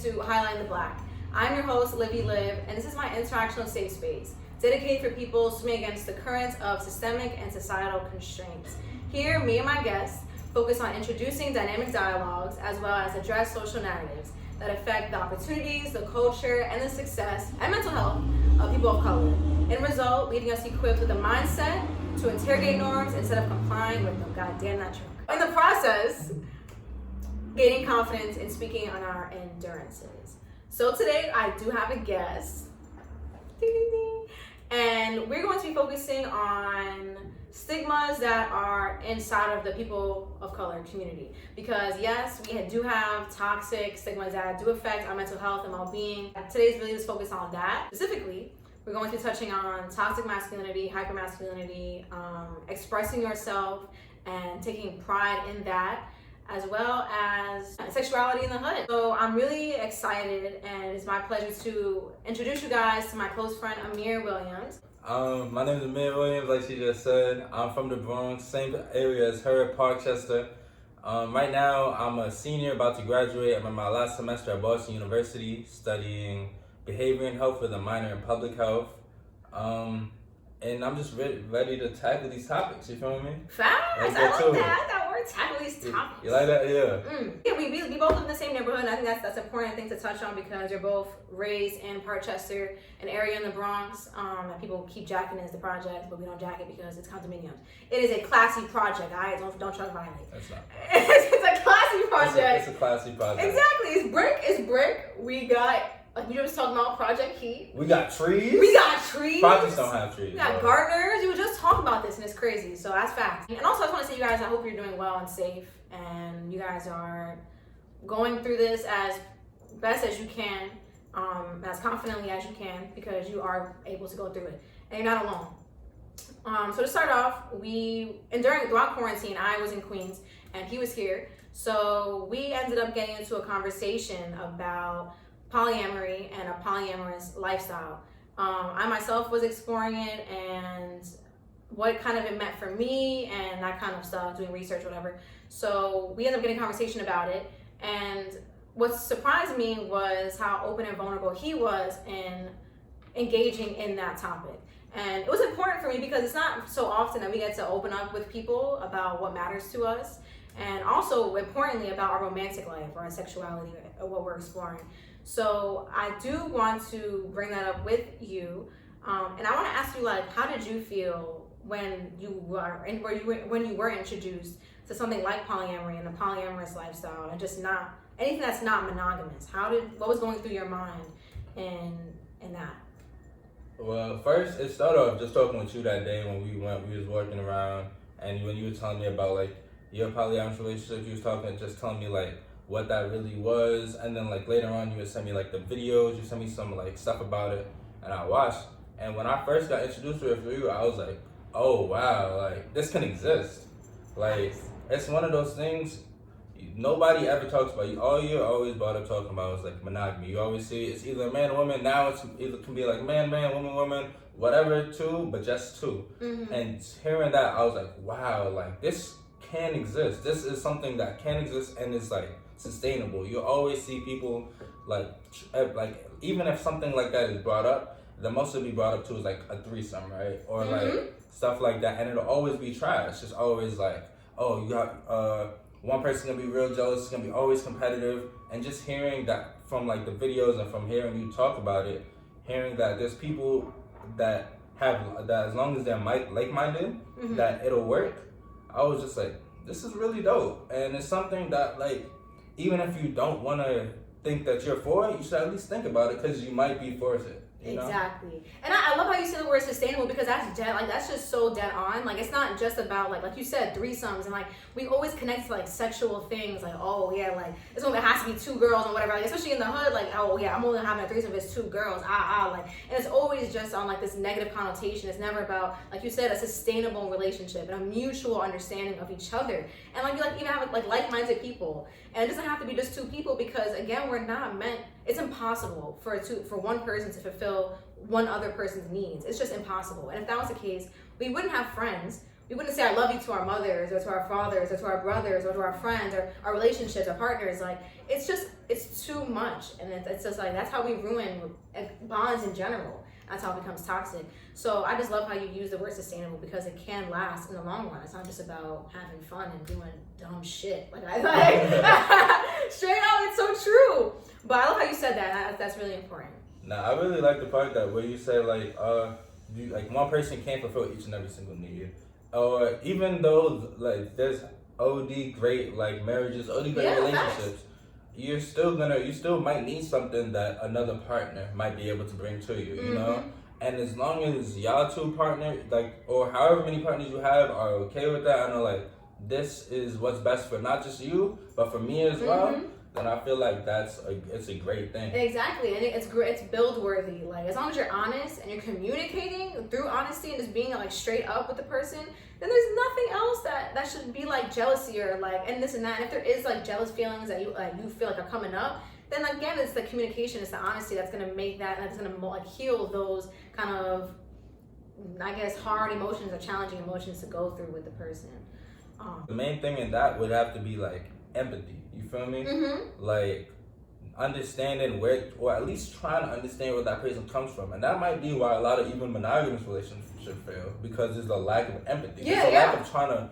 into Highlighting the Black. I'm your host, Livy Liv, and this is my interactional safe space, dedicated for people swimming against the currents of systemic and societal constraints. Here, me and my guests focus on introducing dynamic dialogues as well as address social narratives that affect the opportunities, the culture, and the success and mental health of people of color. In result, leaving us equipped with a mindset to interrogate norms instead of complying with them. Goddamn that truck. In the process, gaining confidence in speaking on our endurances. So today I do have a guest. Ding, ding, ding. And we're going to be focusing on stigmas that are inside of the people of color community. Because yes, we do have toxic stigmas that do affect our mental health and well-being. Today's video is focused on that. Specifically, we're going to be touching on toxic masculinity, hypermasculinity, expressing yourself and taking pride in that, as well as sexuality in the hood. So I'm really excited, and it's my pleasure to introduce you guys to my close friend, Amir Williams. My name is Amir Williams, like she just said. I'm from the Bronx, same area as her, Parkchester. Right now, I'm a senior about to graduate. I'm in my last semester at Boston University, studying behavior and health with a minor in public health. And I'm just ready to tackle these topics, you feel me? Facts, I like that word, tackle these topics. You like that? Yeah. Yeah, we both live in the same neighborhood, and I think that's an important thing to touch on because you're both raised in Parkchester, an area in the Bronx that people keep jacking as the project, but we don't jack it because it's condominiums. It is a classy project, all right? Don't try to violate. That's not. It's a classy project. It's a classy project. Exactly, it's brick. We got, like we were just talking about Project Heat. We got trees. Projects don't have trees. We got gardeners. You were just talking about this, and it's crazy. So that's facts. And also, I just want to say, you guys, I hope you're doing well and safe, and you guys are going through this as best as you can, as confidently as you can, because you are able to go through it, and you're not alone. So to start off, throughout quarantine, I was in Queens, and he was here. So we ended up getting into a conversation about polyamory and a polyamorous lifestyle. I myself was exploring it and what kind of it meant for me and that kind of stuff, doing research, whatever. So we ended up getting a conversation about it. And what surprised me was how open and vulnerable he was in engaging in that topic. And it was important for me because it's not so often that we get to open up with people about what matters to us, and also importantly about our romantic life or our sexuality or what we're exploring. So I do want to bring that up with you, and I want to ask you, like, how did you feel when you were introduced to something like polyamory and the polyamorous lifestyle, and just not anything that's not monogamous? What was going through your mind in that? Well, first it started off just talking with you that day when we was walking around, and when you were telling me about like your polyamorous relationship, you was telling me like what that really was, and then like later on you would send me like the videos, you sent me some like stuff about it, and I watched. And when I first got introduced to it for you, I was like, oh wow, like this can exist. Like it's one of those things nobody ever talks about. All you're always brought up talking about is like monogamy. You always see it's either man, woman. Now it's either can be like man, woman, woman, whatever, two, but just two. Mm-hmm. And hearing that, I was like, wow, like this can exist. This is something that can exist, and it's like sustainable. You always see people like even if something like that is brought up, the most it'll be brought up to is like a threesome, right? Or like stuff like that, and it'll always be trash. It's always like, oh, you got one person gonna be real jealous, it's gonna be always competitive. And just hearing that from like the videos and from hearing you talk about it, hearing that there's people that have that as long as they're like-minded, that it'll work. I was just like, this is really dope. And it's something that like, even if you don't want to think that you're for it, you should at least think about it, because you might be for it. You know? Exactly. And I love how you say the word sustainable, because that's just so dead on. Like, it's not just about like you said, threesomes, and like we always connect to like sexual things, like, oh yeah, like it's only has to be two girls or whatever, like, especially in the hood, like, oh yeah, I'm only having a threesome if it's two girls, like, and it's always just on like this negative connotation. It's never about, like you said, a sustainable relationship and a mutual understanding of each other, and like you even have like-minded people. And it doesn't have to be just two people, because again, we're not meant, it's impossible for one person to fulfill one other person's needs. It's just impossible. And if that was the case, we wouldn't have friends, we wouldn't say I love you to our mothers or to our fathers or to our brothers or to our friends or our relationships, our partners. Like, it's too much. And it's just like, that's how we ruin bonds in general. That's how it becomes toxic. So I just love how you use the word sustainable, because it can last in the long run. It's not just about having fun and doing dumb shit. Like, straight up, it's so true. But I love how you said that. That's really important. Now, I really like the part that where you say like one person can't fulfill each and every single need, or even though like there's OD great like marriages, OD great relationships, you still might need something that another partner might be able to bring to you, you know. And as long as y'all two partner, like, or however many partners you have are okay with that, I know like this is what's best for not just you but for me as well. Then I feel like it's a great thing. Exactly, and it's great. It's build worthy. Like, as long as you're honest and you're communicating through honesty and just being like straight up with the person, then there's nothing else that should be like jealousy or like and this and that. And if there is like jealous feelings that you feel like are coming up, then again, it's the communication, it's the honesty that's gonna make that's gonna like heal those kind of, I guess, hard emotions or challenging emotions to go through with the person. The main thing in that would have to be like empathy. You feel me? Like understanding where, or at least trying to understand where that person comes from, and that might be why a lot of even monogamous relationships fail, because there's a lack of empathy. There's a lack of trying to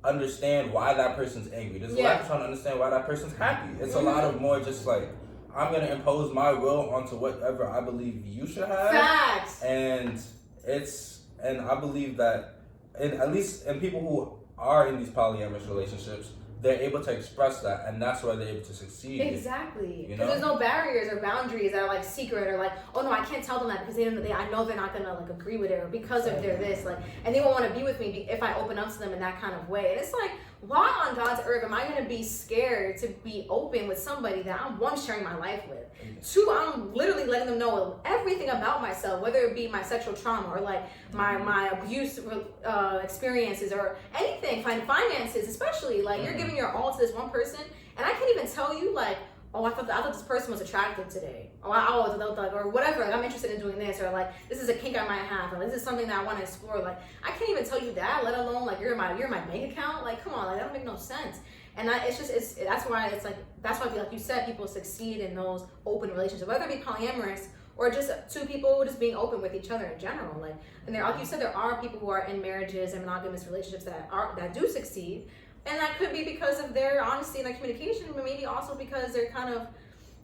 understand why that person's angry. There's a lack of trying to understand why that person's happy. It's a lot of more just like, I'm gonna impose my will onto whatever I believe you should have. Facts. And I believe that, at least in people who are in these polyamorous relationships, they're able to express that, and that's why they're able to succeed. Exactly. You Because know? there's no barriers or boundaries that are like secret or like, oh no, I can't tell them that because I know they're not gonna like agree with it, or because of their this, like, and they won't want to be with me if I open up to them in that kind of way. And it's like, why on God's earth am I gonna be scared to be open with somebody that I'm, one, sharing my life with, two, I'm literally letting them know everything about myself, whether it be my sexual trauma or like my abuse experiences or anything, finances especially. Like, you're giving your all to this one person, and I can't even tell you like, oh, I thought this person was attractive today. Or whatever. Like, I'm interested in doing this, or like, this is a kink I might have, or this is something that I want to explore. Like, I can't even tell you that, let alone like you're my bank account. Like, come on, like, that don't make no sense. And that's why like you said, people succeed in those open relationships, whether it be polyamorous or just two people just being open with each other in general. Like, and like you said, there are people who are in marriages and monogamous relationships that do succeed. And that could be because of their honesty and their communication, but maybe also because they're kind of,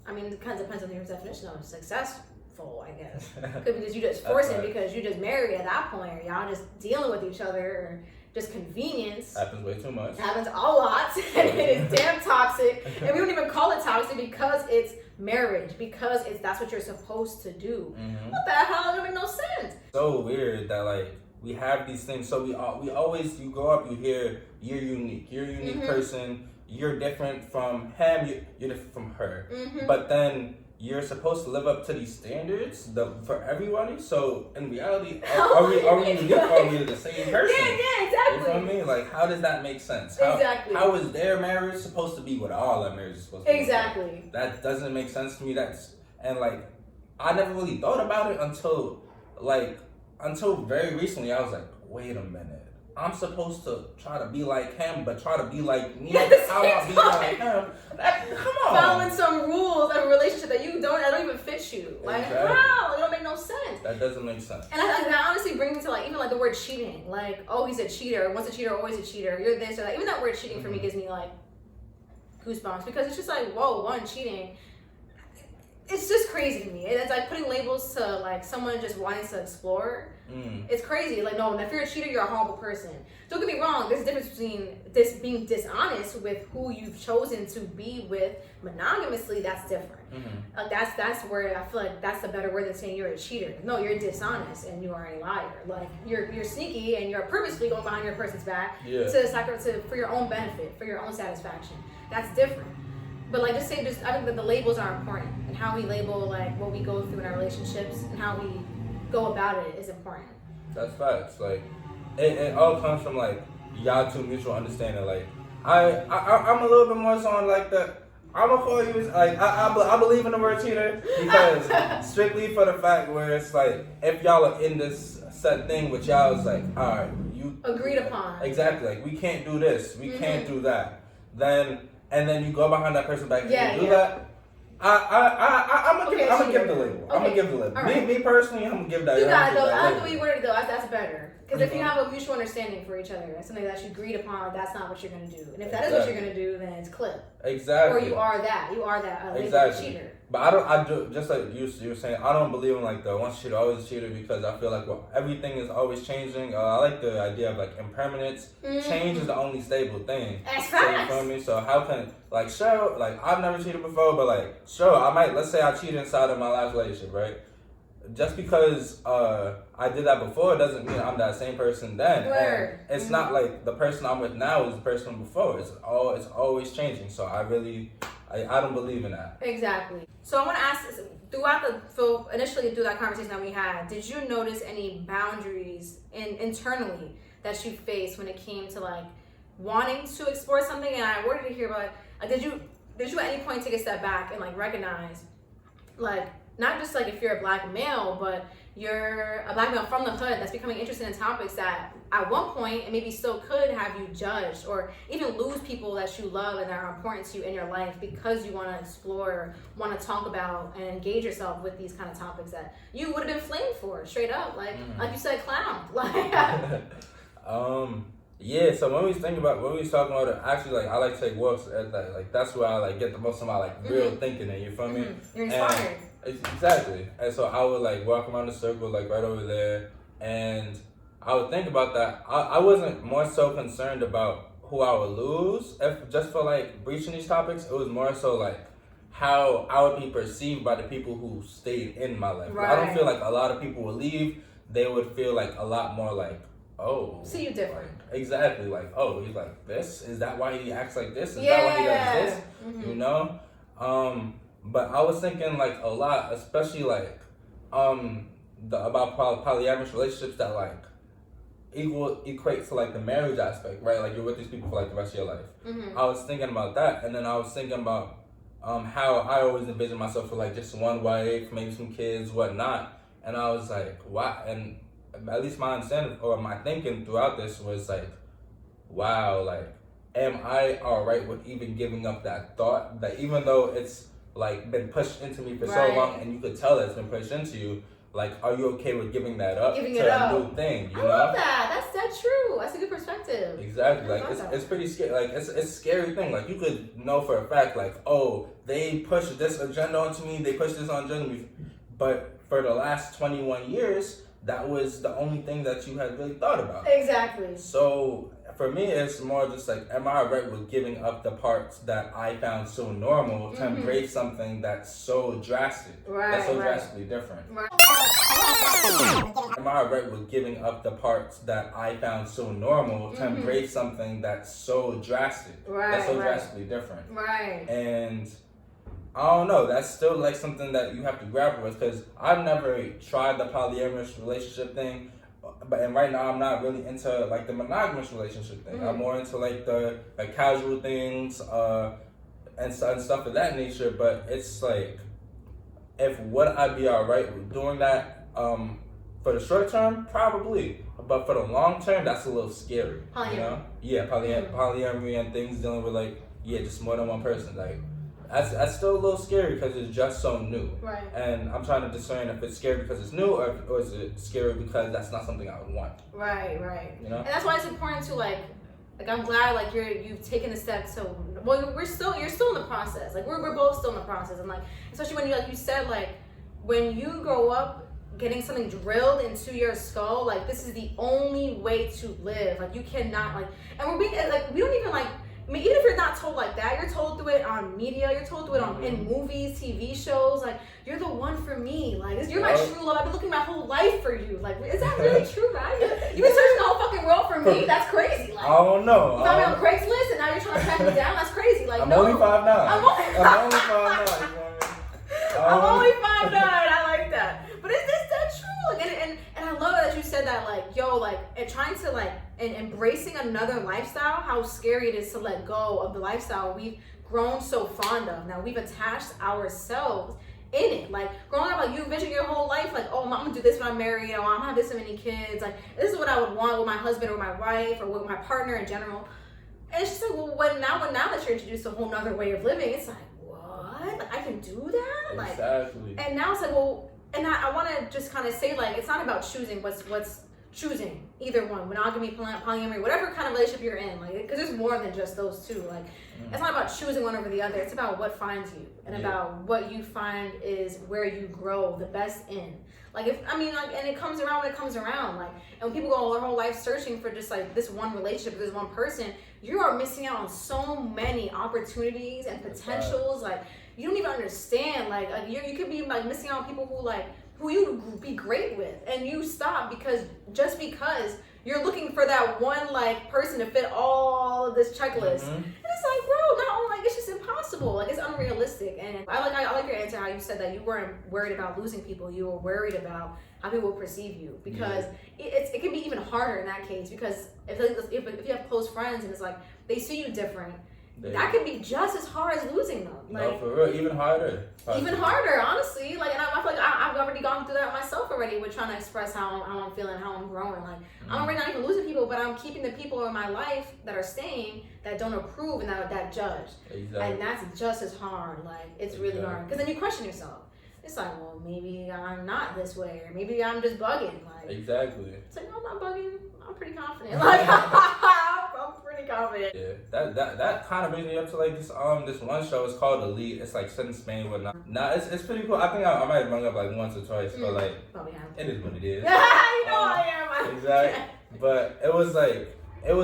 I mean, it kind of depends on your definition of successful, I guess. Could be because you just force it because you just married at that point, or y'all just dealing with each other, or just convenience. Happens way too much. Happens a lot, and it is damn toxic. And we don't even call it toxic because it's marriage, because that's what you're supposed to do. What the hell? That doesn't make no sense. So weird that like, we have these things, so we always, you grow up, you hear you're a unique person, you're different from him, you're different from her, but then you're supposed to live up to these standards for everybody. So in reality, are we unique, or are we the same person? Yeah, exactly. You feel me? Like, how does that make sense? How is their marriage supposed to be what all our marriage is supposed to be? Exactly. That doesn't make sense to me. And like, I never really thought about it until very recently. I was like, wait a minute. I'm supposed to try to be like him, but try to be like me. How do I be like him? Come on. Following some rules of a relationship that don't even fit you. Like, how? It don't make no sense. That doesn't make sense. And that honestly brings me to like, even like the word cheating. Like, oh, he's a cheater. Once a cheater, always a cheater. You're this or that. Even that word cheating for me gives me like goosebumps, because it's just like, whoa, one, cheating. It's just crazy to me. It's like putting labels to like someone just wanting to explore. It's crazy. Like, no, if you're a cheater, you're a horrible person. Don't get me wrong. There's a difference between this being dishonest with who you've chosen to be with monogamously. That's different. Like, that's where I feel like that's a better word than saying you're a cheater. No, you're dishonest and you are a liar. Like, you're sneaky and you're purposely going behind your person's back for your own benefit, for your own satisfaction. That's different. But like, I think that the labels are important, and how we label like what we go through in our relationships and how we go about it is important. That's facts. Like, it all comes from like y'all two mutual understanding. Like, I'm a little bit more so on like the, I'm gonna call you like, I believe in the word cheater, because strictly for the fact where it's like, if y'all are in this set thing with y'all, it's like, all right, you agreed upon. Exactly. Like, we can't do this. We can't do that. Then you go behind that person back and do that. I'm gonna give the label. I'm gonna give the label. Right. Me personally, I'm gonna give that. You got it though. I like the way you worded it though. That's better. Because if you have a mutual understanding for each other, that's something that you agreed upon, that's not what you're gonna do. And if that is what you're gonna do, then it's clip. Exactly. Or you are that. You are that cheater. But I do just like you were saying. I don't believe in like the once cheater always a cheater, because I feel like everything is always changing. I like the idea of like impermanence. Change is the only stable thing. That's so, you feel me? So how can like sure, like I've never cheated before, but like sure, I might. Let's say I cheated inside of my last relationship, right? Just because I did that before doesn't mean I'm that same person then. And it's not like the person I'm with now is the person before. It's always changing. So I don't believe in that. Exactly. So I want to ask, initially through that conversation that we had, did you notice any boundaries internally that you faced when it came to like wanting to explore something? And I wanted to hear about did you at any point take a step back and like recognize, like, not just like if you're a black male, but you're a black male from the hood that's becoming interested in topics that at one point and maybe still could have you judged, or even lose people that you love and that are important to you in your life because you want to explore or want to talk about and engage yourself with these kind of topics that you would have been flamed for straight up, like you said, clown. Yeah, so when we was talking about it, actually, like, I like to take walks at that, like, that's where I, like, get the most of my, like, real thinking in, you feel me? You're inspired. Exactly. And so I would, like, walk around the circle, like, right over there, and I would think about that. I wasn't more so concerned about who I would lose just for, like, breaching these topics. It was more so, like, how I would be perceived by the people who stayed in my life. Right. I don't feel like a lot of people would leave. They would feel, like, a lot more, like, oh. See you different. Exactly. Like, oh, he's like this? Is that why he acts like this? Is that why he does this? You know? But I was thinking, like, a lot, especially, like, about polyamorous relationships that, like, equate to, like, the marriage aspect, right? Like, you're with these people for, like, the rest of your life. I was thinking about that, and then I was thinking about how I always envisioned myself for, like, just one wife, maybe some kids, whatnot. And I was like, wow. And at least my understanding or my thinking throughout this was like, wow, like, am I all right with even giving up that thought? That even though it's like been pushed into me for so long, and you could tell that it's been pushed into you, like, are you okay with giving that up to a new thing? You know? Love that. That's true. That's a good perspective. Exactly. Like, it's pretty scary. Like, it's a scary thing. Like, you could know for a fact, like, oh, they pushed this agenda onto me. They pushed this on me. But for the last 21 years, that was the only thing that you had really thought about. Exactly. So for me, it's more just like, am I right with giving up the parts that I found so normal to embrace something that's so drastic, that's so drastically different? Am I right with giving up the parts that I found so normal to embrace something that's so drastic, that's so drastically different? Right. And I don't know, that's still like something that you have to grapple with, because I've never tried the polyamorous relationship thing, and right now I'm not really into like the monogamous relationship thing. I'm more into like the like casual things and stuff of that nature. But it's like, would I be alright with doing that for the short term? Probably, but for the long term, that's a little scary. Polyamory. You know? Yeah, polyamory and things dealing with like just more than one person, like. That's still a little scary because it's just so new. Right. And I'm trying to discern if it's scary because it's new or is it scary because that's not something I would want. Right. You know? And that's why it's important to like I'm glad like you've taken a step to, well, you're still in the process. Like we're both still in the process, and like especially when you said like when you grow up getting something drilled into your skull, like this is the only way to live. Like you cannot like, and we're being like we don't even like. I mean, even if you're not told like that, you're told through it on media, you're told through it in movies, TV shows, like, you're the one for me, like, you're my true love, I've been looking my whole life for you, like, is that really true, guys? You've been searching the whole fucking world for me? That's crazy, like, I don't know. You found me on Craigslist and now you're trying to track me down? That's crazy, like, I'm only 5'9". I'm only 5'9", I'm only 5'9", I like that. But is that true? And I love that you said that, like, yo, like, and trying to, like, and embracing another lifestyle, how scary it is to let go of the lifestyle we've grown so fond of. Now we've attached ourselves in it. Like growing up, like you envision your whole life, like, oh, I'm gonna do this when I'm married, or I'm gonna have this many kids. Like this is what I would want with my husband or my wife or with my partner in general. And it's just like, well, now that you're introduced to a whole nother way of living, it's like, what? Like I can do that? Exactly. Like, and now it's like, well, and I want to just kind of say, like, it's not about choosing what's choosing either one, monogamy, polyamory, whatever kind of relationship you're in, like, because there's more than just those two. Like, it's not about choosing one over the other. It's about what finds you and about what you find is where you grow the best in. Like, and it comes around when it comes around. Like, and when people go their whole life searching for just like this one relationship, this one person, you are missing out on so many opportunities and potentials. Like, you don't even understand. Like you could be like missing out on people who you be great with, and you stop because you're looking for that one like person to fit all of this checklist. And it's like, bro, not only like it's just impossible. Like it's unrealistic. And I like your answer how you said that you weren't worried about losing people. You were worried about how people will perceive you, because it can be even harder in that case, because if you have close friends and it's like they see you different. That could be just as hard as losing them. Like, no, for real, even harder. Even harder, honestly. Like, and I feel like I've already gone through that myself already with trying to express how I'm feeling, how I'm growing. Like, I'm already not even losing people, but I'm keeping the people in my life that are staying that don't approve and that judge. Exactly. And that's just as hard. Like, it's really hard. Because then you question yourself. It's like, well, maybe I'm not this way, or maybe I'm just bugging. Like, exactly. It's like, no, I'm not bugging. I'm pretty confident. Like, I'm pretty confident. Yeah, that kind of brings me up to like this one show. It's called Elite. It's like set in Spain and whatnot. Nah, it's pretty cool. I think I might have brought it up like once or twice, but like it is what it is. You know I am. Exactly. But it was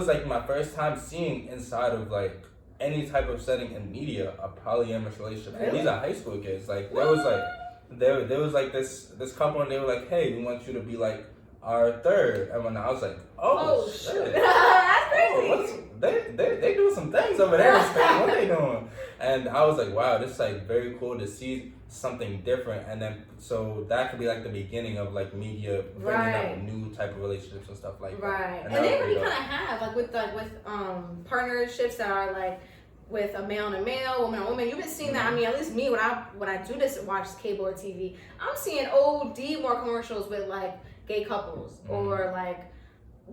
like my first time seeing inside of like any type of setting in media a polyamorous relationship. Really? And these are high school kids. Like there was like this couple, and they were like, hey, we want you to be like our third. And when I was like, oh shit. That's crazy. They do some things over there in Spain. What are they doing? And I was like, wow, this is like very cool to see something different. And then so that could be like the beginning of like media bringing up new type of relationships and stuff like that. Right. And they really kind of have like with partnerships that are like with a male and a male, woman and woman. You've been seeing that. I mean, at least me, when I do this, watch cable or TV, I'm seeing OD more commercials with like gay couples or like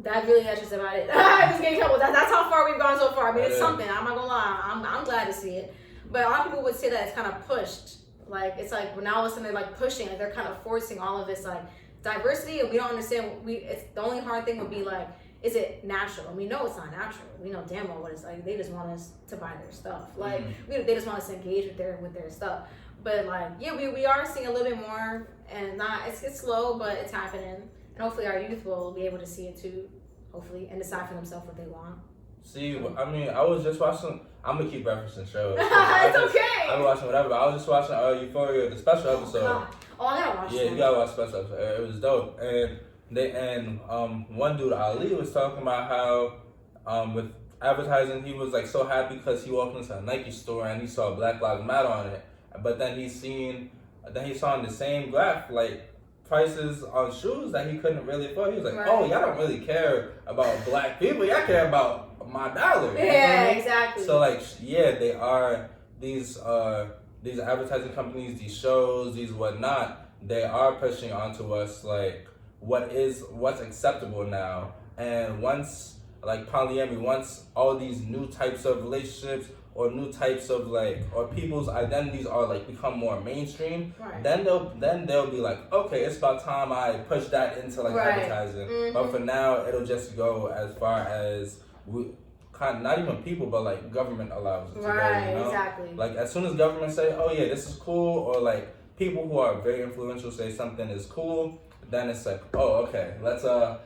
that's just about it. Just gay couples. That's how far we've gone so far. I mean, it's something. I'm not gonna lie. I'm glad to see it. But a lot of people would say that it's kind of pushed. Like it's like now all of a sudden they're like pushing, like they're kind of forcing all of this like diversity, and we don't understand. It's the only hard thing would be like, is it natural? And we know it's not natural. We know damn well what it's like. They just want us to buy their stuff. Like they just want us to engage with their stuff. But like we are seeing a little bit more, and it's slow, but it's happening. And hopefully our youth will be able to see it too, hopefully, and decide for themselves what they want. See, I mean, I was just watching. I'm gonna keep referencing shows. It's okay. I've been watching whatever. But I was just watching Euphoria, the special episode. Oh, I gotta watch. Yeah, you gotta watch the special episode. It was dope. And one dude, Ali, was talking about how with advertising, he was like so happy because he walked into a Nike store and he saw Black Lives Matter on it. But then he saw in the same graph like prices on shoes that he couldn't really afford. He was like, oh, y'all don't really care about black people. Y'all care about my dollar. Yeah, exactly. So like, yeah, they are these advertising companies, these shows, these whatnot. They are pushing onto us like what's acceptable now. And once like polyamory, once all these new types of relationships or new types of like, or people's identities are like become more mainstream, then they'll be like, okay, it's about time I push that into like advertising. But for now, it'll just go as far as not even people, but like government allows it to go. You know? Exactly. Like as soon as government say, oh yeah, this is cool, or like people who are very influential say something is cool, then it's like, oh okay, let's tell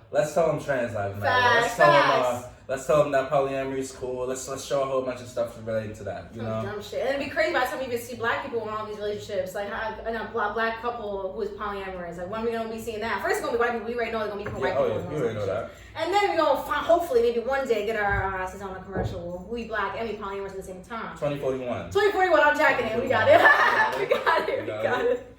them trans lives matter. Let's tell them that polyamory is cool. Let's show a whole bunch of stuff related to that. You know, dumb shit. And it'd be crazy by the time you even see black people in all these relationships. Like a black couple who is polyamorous. Like when are we gonna be seeing that? First, it's gonna be white people. We already know it's gonna be white people. Oh yeah, you already know that. And then we're gonna hopefully maybe one day get our asses on a commercial. We black and we polyamorous at the same time. 2041. 2041. I'm jacking it. We got it. We got it.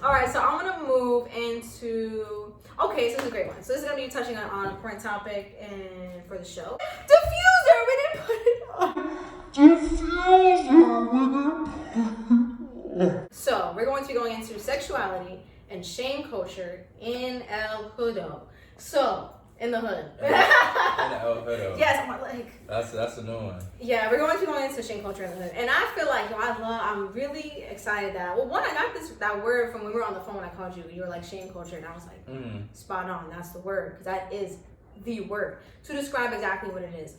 All right, so I'm gonna move into. Okay, so this is a great one. So this is gonna be touching on an important topic and for the show. Diffuser, we didn't put it on. Diffuser, we didn't put it So we're going to be going into sexuality and shame culture in El Hudo. So in the hood. In El Hudo. Yes, I'm like. That's a new one. Yeah, we're going to be going into shame culture in the hood, and I feel like I'm really excited that I got that word from when we were on the phone when I called you. You were like shame culture, and I was like, spot on. That's the word, because that is the word to describe exactly what it is.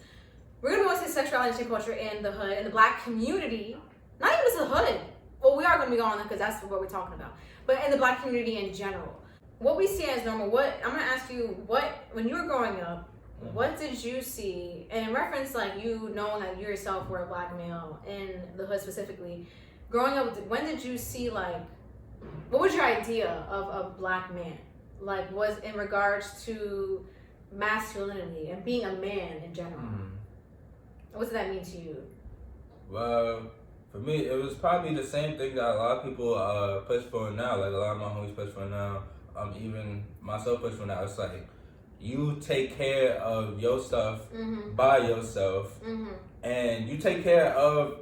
We're gonna go into sexuality and shame culture in the hood, in the Black community. Not even just the hood. Well, we are gonna be going on that because that's what we're talking about. But in the Black community in general, what we see as normal. I'm gonna ask you, when you were growing up, what did you see? And in reference, like you knowing that you yourself were a Black male in the hood specifically, growing up, when did you see like, what was your idea of a Black man? Like, was in regards to masculinity and being a man in general. What does that mean to you? Well, for me, it was probably the same thing that a lot of people push for now. Like a lot of my homies push for now. Even myself push for now. It's like you take care of your stuff by yourself, and you take care of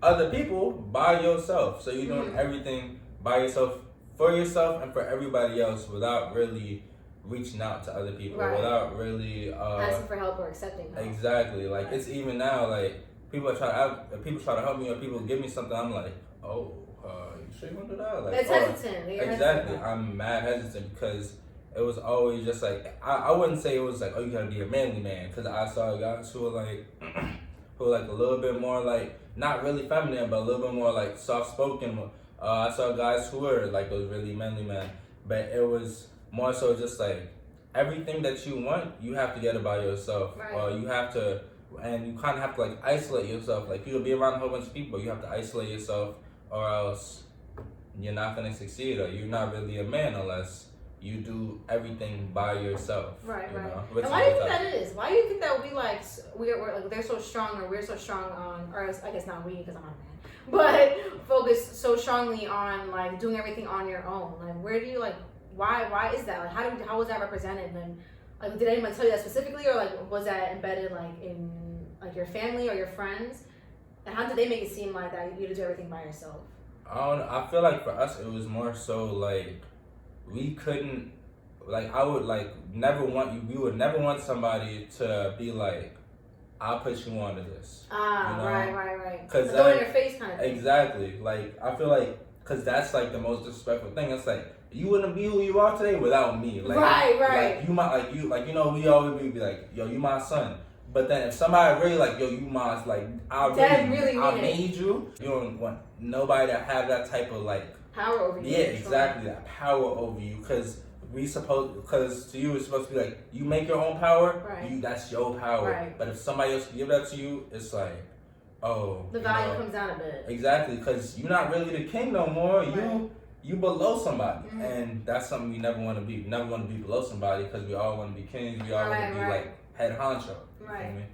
other people by yourself. So you're doing everything by yourself, for yourself, and for everybody else without really reaching out to other people, without really asking for help or accepting help. Exactly. Like it's even now, like people try to help me or people give me something, I'm like, oh, you sure you want to do that? Like, it's hesitant. Exactly. I'm mad hesitant because it was always just like I wouldn't say it was like, oh, you gotta be a manly man, because I saw guys who were like a little bit more like not really feminine but a little bit more like soft spoken. I saw guys who were like those really manly men, but it was more so just like everything that you want, you have to get it by yourself. You have to, and you kind of have to like isolate yourself. Like you'll be around a whole bunch of people, you have to isolate yourself, or else you're not gonna succeed, or you're not really a man unless you do everything by yourself. Right. And why do you think that is? Why do you think that would be like we're like they're so strong, or we're so strong on, or I guess not we because I'm not a man, but focus so strongly on like doing everything on your own? Like where do you like? Why is that? Like how was that represented? And like did anyone tell you that specifically, or like was that embedded like in like your family or your friends? And how did they make it seem like that you had to do everything by yourself? I feel like for us it was more so like we couldn't, like I would like never want you. We would never want somebody to be like, I'll put you onto this. Right. Cause go in your face kind of thing. Exactly. Like I feel like because that's like the most disrespectful thing. It's like you wouldn't be who you are today without me. Like, right. Like you might we always be like, yo, you my son. But then if somebody really like, yo, you my like, I made you. You don't want nobody to have that type of like power over you. Yeah, exactly, that power over you. Because to you it's supposed to be like you make your own power. Right. That's your power. Right. But if somebody else give that to you, it's like, oh, the value comes down a bit. Exactly, because you're not really the king no more. Right. You below somebody, and that's something we never want to be. We never want to be below somebody because we all want to be kings. We all want to be like head honcho. Right. You know?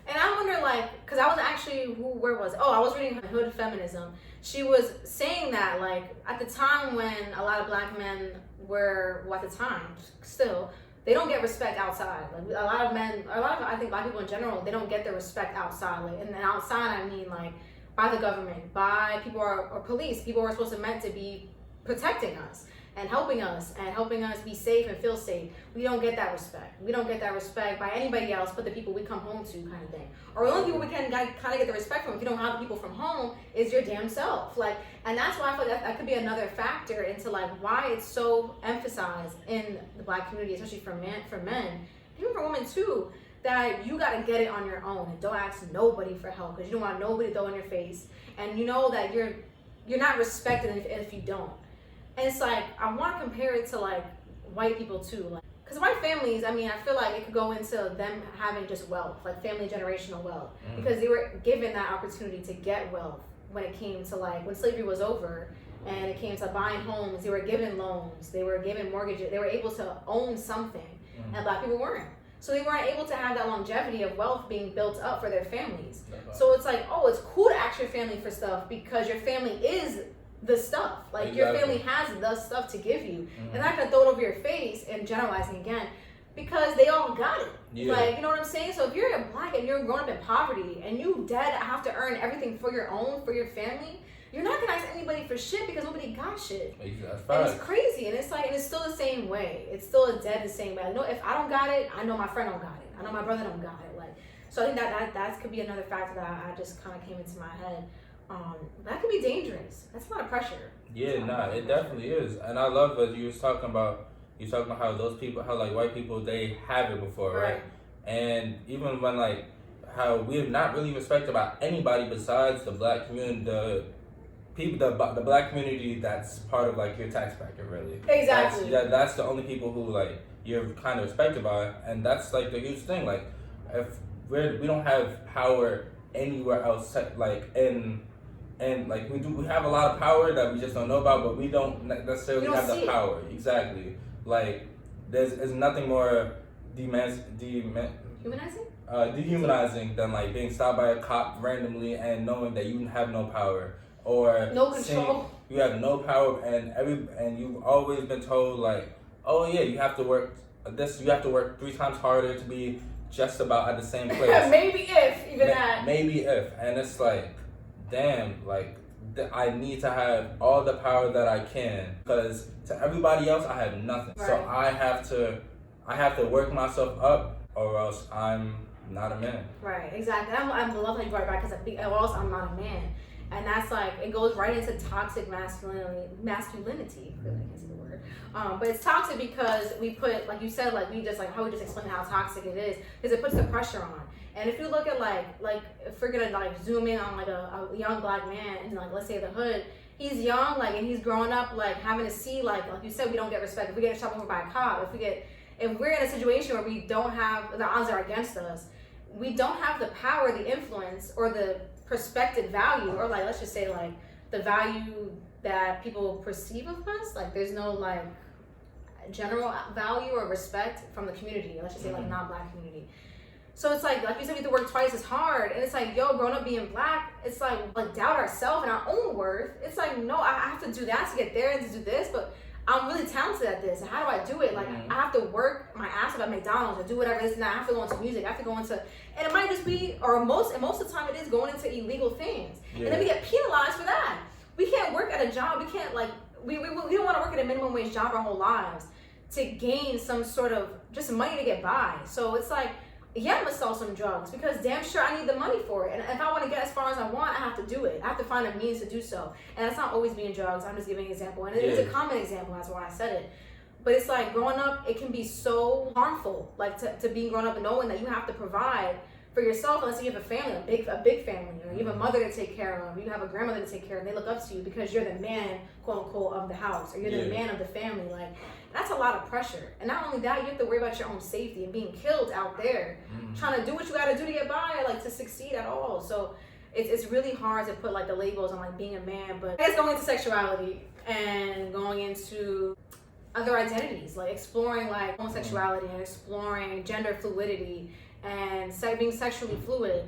And I wonder, like, because I was actually, where was it? Oh, I was reading Hood Feminism. She was saying that, like, at the time when a lot of Black men were, well, at the time, still, they don't get respect outside. Like, I think Black people in general, they don't get their respect outside. Like, and outside, I mean, like, by the government, by people or police, people who are supposed to meant to be protecting us and helping us be safe and feel safe. We don't get that respect. We don't get that respect by anybody else but the people we come home to, kind of thing. Or the only people we can kind of get the respect from, if you don't have the people from home, is your damn self. Like, and that's why I feel like that could be another factor into like why it's so emphasized in the Black community, especially for men, even for women too, that you gotta get it on your own and don't ask nobody for help because you don't want nobody to throw in your face, and you know that you're not respected if you don't. And it's like, I want to compare it to like white people too. Like, because white families, I mean, I feel like it could go into them having just wealth, like family generational wealth, because they were given that opportunity to get wealth when it came to like, when slavery was over and it came to buying homes, they were given loans, they were given mortgages, they were able to own something, and Black people weren't. So they weren't able to have that longevity of wealth being built up for their families. So it's like, oh, it's cool to ask your family for stuff because your family is the stuff. Like your family has the stuff to give you. And not gonna throw it over your face and generalizing again, because they all got it. Yeah. Like, you know what I'm saying? So if you're Black and you're growing up in poverty and you have to earn everything for your own, for your family, you're not gonna ask anybody for shit because nobody got shit. That's and it's crazy, and it's like, and it's still the same way. It's still dead the same way. I know if I don't got it, I know my friend don't got it. I know my brother don't got it. Like, so I think that could be another factor that I just kind of came into my head. That could be dangerous. That's a lot of pressure. Yeah, it definitely is. And I love that you was talking about how those people, how like white people, they have it before, right? And even when like how we have not really respected about anybody besides the black community, the black community that's part of like your tax bracket, really. Exactly. That's the only people who like you're kind of respected by, and that's like the huge thing. Like if we don't have power anywhere else, like and like we have a lot of power that we just don't know about, but we don't necessarily have the power. Exactly. Like there's nothing more dehumanizing than like being stopped by a cop randomly and knowing that you have no power or no control. You have no power, and you've always been told like, oh yeah, you have to work 3 times harder to be just about at the same place. Maybe if, and it's like, damn, like I need to have all the power that I can, because to everybody else I have nothing. Right. So I have to work myself up, or else I'm not a man. Right, exactly. I love how you brought it back, because or else I'm not a man, and that's like, it goes right into toxic masculinity. Really, I can't say the word. But it's toxic because we put, like you said, like we just explained how toxic it is, because it puts the pressure on. And if you look at like if we're gonna like zoom in on like a young black man in like, let's say, the hood, he's young, like, and he's growing up like having to see like you said, we don't get respect. If we get shot over by a cop, if we're in a situation where we don't have, the odds are against us, we don't have the power, the influence, or the perspective value, or like, let's just say like the value that people perceive of us. Like there's no like general value or respect from the community. Let's just say like non-black community. So it's like you said, we have to work twice as hard. And it's like, yo, growing up being black, it's like doubt ourselves and our own worth. It's like, no, I have to do that to get there and to do this, but I'm really talented at this. And how do I do it? Like, I have to work my ass off at McDonald's or do whatever this and that. I have to go into music. I have to go into, and it might just be, or most of the time it is going into illegal things. Yeah. And then we get penalized for that. We can't work at a job. We can't like, we don't want to work at a minimum wage job our whole lives to gain some sort of just money to get by. So it's like, yeah, I'm gonna sell some drugs because damn sure I need the money for it. And if I want to get as far as I want, I have to do it. I have to find a means to do so. And that's not always being drugs. I'm just giving an example. And it is a common example. That's why I said it. But it's like growing up, it can be so harmful, like to being grown up and knowing that you have to provide for yourself, unless you have a family, a big family, or you have a mother to take care of, you have a grandmother to take care of, and they look up to you because you're the man, quote unquote, of the house, or you're the man of the family. Like, that's a lot of pressure. And not only that, you have to worry about your own safety and being killed out there, trying to do what you gotta do to get by, like to succeed at all. So it's really hard to put like the labels on like being a man. But I guess going into sexuality and going into other identities, like exploring like homosexuality and exploring gender fluidity and being sexually fluid.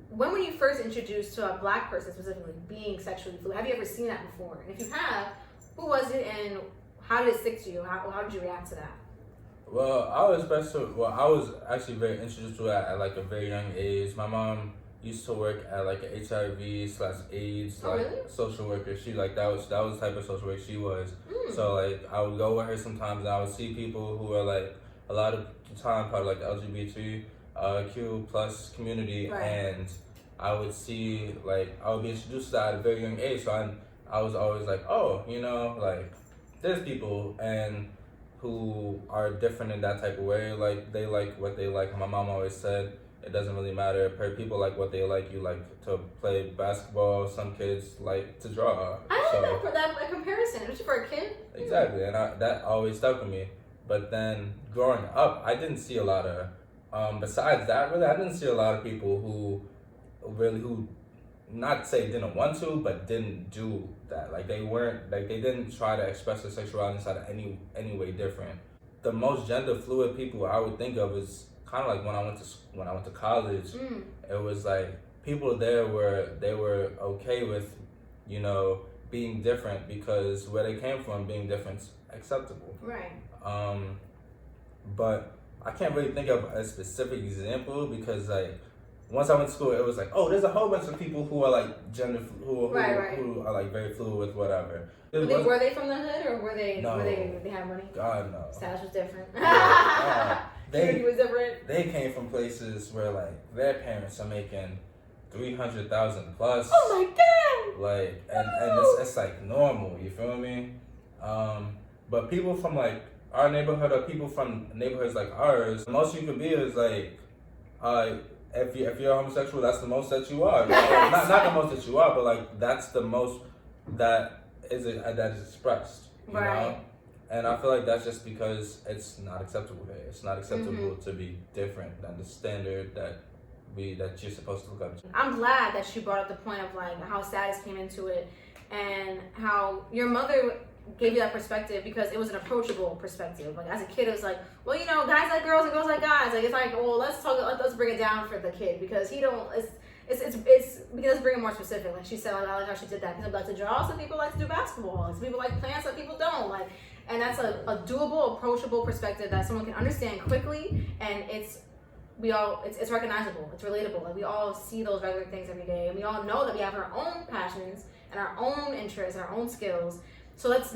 When were you first introduced to a black person specifically being sexually fluid? Have you ever seen that before? And if you have, who was it and how did it stick to you? How did you react to that? Well, I was actually very introduced to it at like a very young age. My mom used to work at like an HIV/AIDS social worker. She like that was the type of social worker she was. So like I would go with her sometimes and I would see people who were like a lot of the time part of like the LGBTQ plus community, and I would see like I would be introduced to that at a very young age. So I was always like, oh, you know, like there's people and who are different in that type of way. Like they like what they like. My mom always said it doesn't really matter. People like what they like. You like to play basketball. Some kids like to draw. I like that comparison, especially for a kid. Exactly, and that always stuck with me. But then growing up, I didn't see a lot of, besides that, really, I didn't see a lot of people who not to say didn't want to, but didn't do that. Like they didn't try to express their sexuality inside of any way different. The most gender fluid people I would think of is kind of like when I went to college. It was like people there were okay with, you know, being different because where they came from, being different's acceptable. Right. But I can't really think of a specific example because like once I went to school, it was like, oh, there's a whole bunch of people who are like gender, who are like very fluid with whatever. Were they from the hood, or were they? No. Were they had money? God no. Status was different. They was different. They came from places where like their parents are making 300,000 plus. Oh my god! Like and it's like normal. You feel me? But people from like our neighborhood or people from neighborhoods like ours, the most you could be is like, if you're homosexual, that's the most that you are. not the most that you are, but like that's the most that is expressed. You know? And I feel like that's just because it's not acceptable here. It's not acceptable to be different than the standard that you're supposed to look up to. I'm glad that you brought up the point of like how status came into it and how your mother gave you that perspective, because it was an approachable perspective. Like as a kid, it was like, well, you know, guys like girls and girls like guys. Like it's like, well, let's bring it down for the kid, because he don't. It's because let's bring it more specific. Like she said, like, I like how she did that because I like to draw. Some people like to do basketball. Some people like plants. Some people don't. Like, and that's a doable, approachable perspective that someone can understand quickly, and it's recognizable. It's relatable. Like we all see those regular things every day, and we all know that we have our own passions and our own interests and our own skills. So let's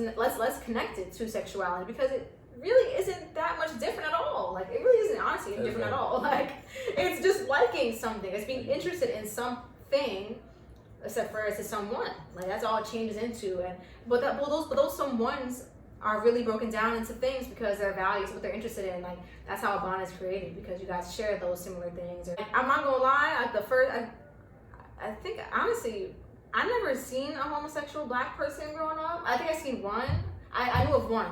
connect it to sexuality, because it really isn't that much different at all. Like it really isn't honestly different at all. Like it's just liking something. It's being interested in something, except for it's a someone. Like that's all it changes into. But those someones are really broken down into things because their values, what they're interested in. Like that's how a bond is created, because you guys share those similar things. I'm not gonna lie. I think honestly, I never seen a homosexual black person growing up. I think I seen one. I knew of one,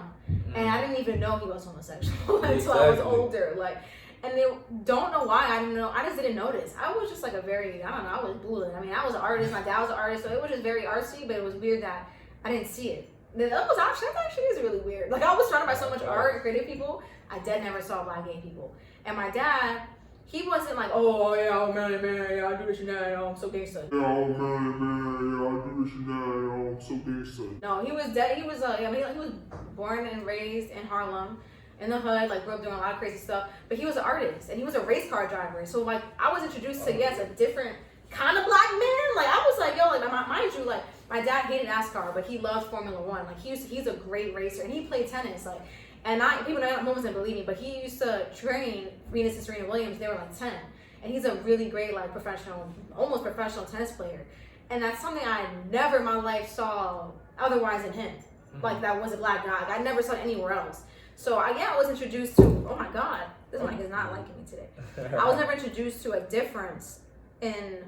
and I didn't even know he was homosexual until I was older. Like, and they don't know why. I didn't know. I just didn't notice. I was just like I was bullied. I mean, I was an artist. My dad was an artist, so it was just very artsy. But it was weird that I didn't see it. That actually is really weird. Like I was surrounded by so much art and creative people. I never saw black gay people. And my dad, he wasn't like, oh yeah, I'm married, yeah, I do this and that, I'm so gangster. Yeah, I'm married, yeah, I do this and that, I'm so gangster. No, he was dead. He was born and raised in Harlem, in the hood, like grew up doing a lot of crazy stuff. But he was an artist, and he was a race car driver. So like I was introduced to a different kind of black man. Like I was like, yo, like mind you, like my dad hated NASCAR, but he loved Formula One. Like he's a great racer, and he played tennis. Like, and people doesn't believe me, but he used to train Venus and Serena Williams. They were like 10, and he's a really great like almost professional tennis player. And that's something I never in my life saw otherwise in him. Like that was a black guy. Like, I never saw it anywhere else. So I was introduced to. Oh my God, this mic is not liking me today. I was never introduced to a difference in